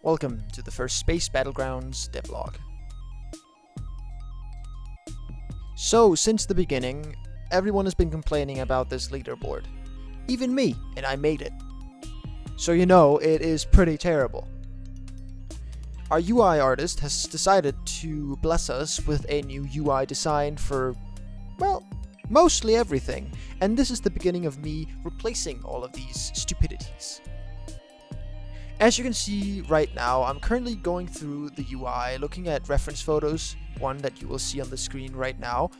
Welcome to the first Space Battlegrounds devlog. So, since the beginning, everyone has been complaining about this leaderboard. Even me, and I made it. So you know, it is pretty terrible. Our UI artist has decided to bless us with a new UI design for, well, mostly everything, and this is the beginning of me replacing all of these stupidities. As you can see right now, I'm currently going through the UI, looking at reference photos, one that you will see on the screen right now,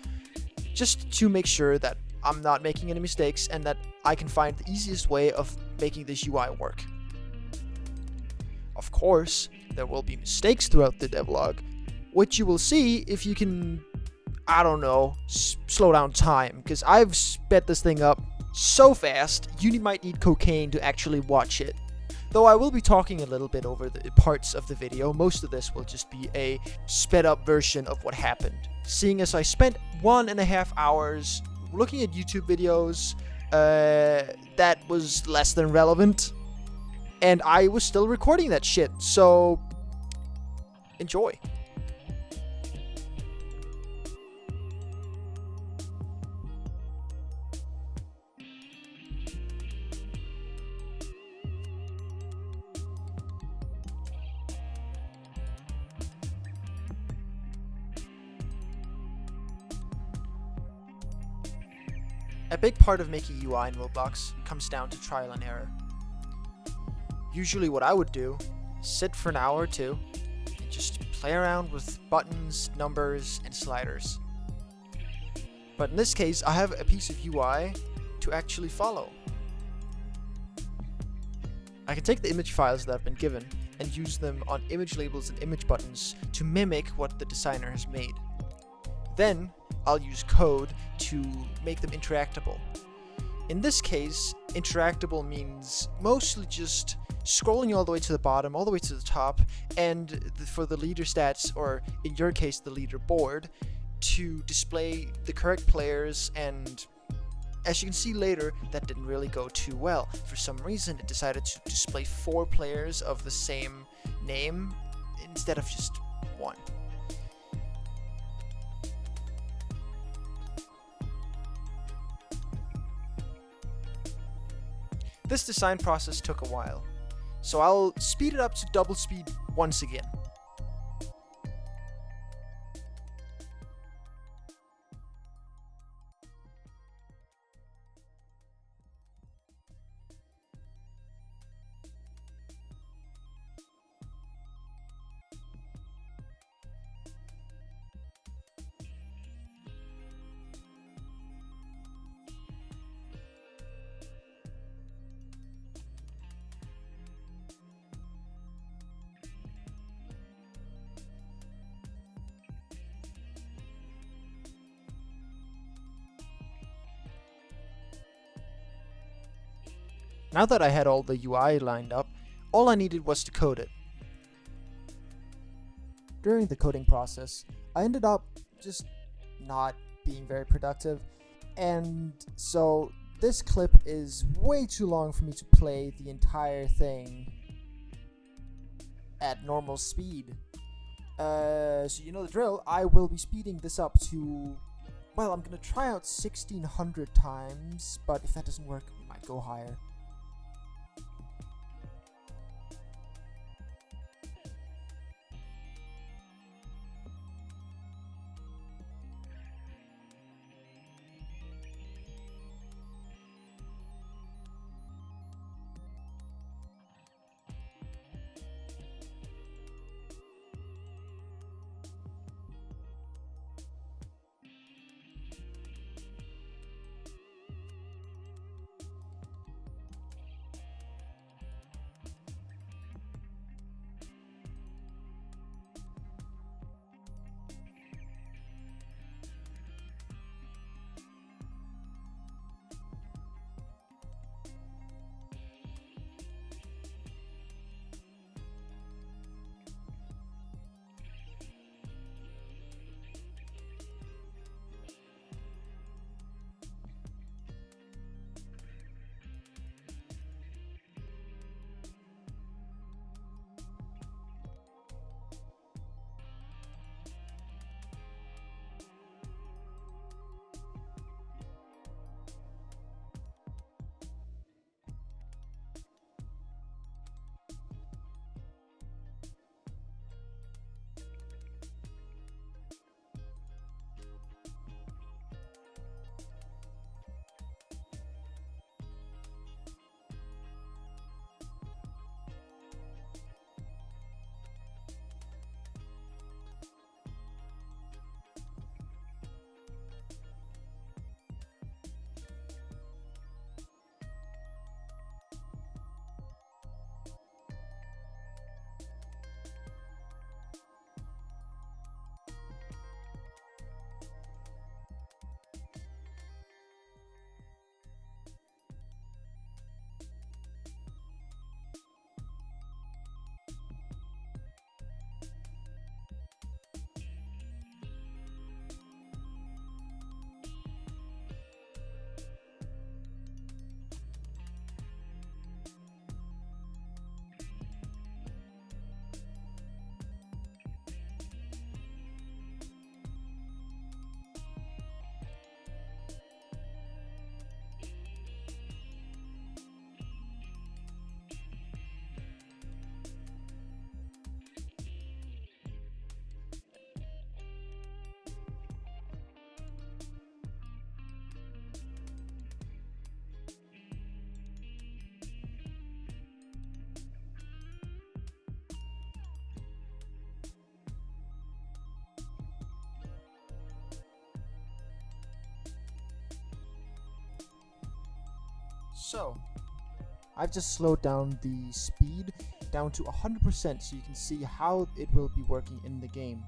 just to make sure that I'm not making any mistakes and that I can find the easiest way of making this UI work. Of course, there will be mistakes throughout the devlog, which you will see if you can, I don't know, slow down time, because I've sped this thing up so fast, you might need cocaine to actually watch it. Though I will be talking a little bit over the parts of the video, most of this will just be a sped up version of what happened. Seeing as I spent 1.5 hours looking at YouTube videos that was less than relevant, and I was still recording that shit, so enjoy. A big part of making UI in Roblox comes down to trial and error. Usually what I would do is sit for an hour or two and just play around with buttons, numbers, and sliders. But in this case, I have a piece of UI to actually follow. I can take the image files that I've been given and use them on image labels and image buttons to mimic what the designer has made. Then, I'll use code to make them interactable. In this case, interactable means mostly just scrolling all the way to the bottom, all the way to the top, and for the leader stats, or in your case the leaderboard, to display the correct players, and as you can see later, that didn't really go too well. For some reason, it decided to display 4 players of the same name instead of just 1. This design process took a while, so I'll speed it up to double speed once again. Now that I had all the UI lined up, all I needed was to code it. During the coding process, I ended up just not being very productive, and so this clip is way too long for me to play the entire thing at normal speed. So you know the drill, I will be speeding this up to, well, I'm gonna try out 1600 times, but if that doesn't work, we might go higher. So, I've just slowed down the speed down to 100% so you can see how it will be working in the game.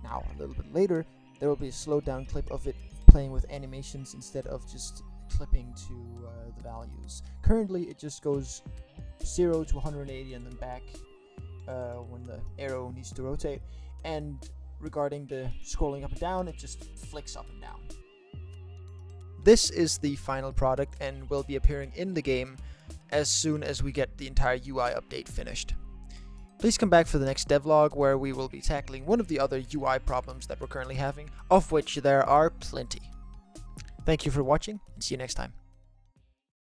Now, a little bit later, there will be a slowed down clip of it playing with animations instead of just clipping to the values. Currently, it just goes 0 to 180 and then back when the arrow needs to rotate. And regarding the scrolling up and down, it just flicks up and down. This is the final product and will be appearing in the game as soon as we get the entire UI update finished. Please come back for the next devlog where we will be tackling one of the other UI problems that we're currently having, of which there are plenty. Thank you for watching and see you next time.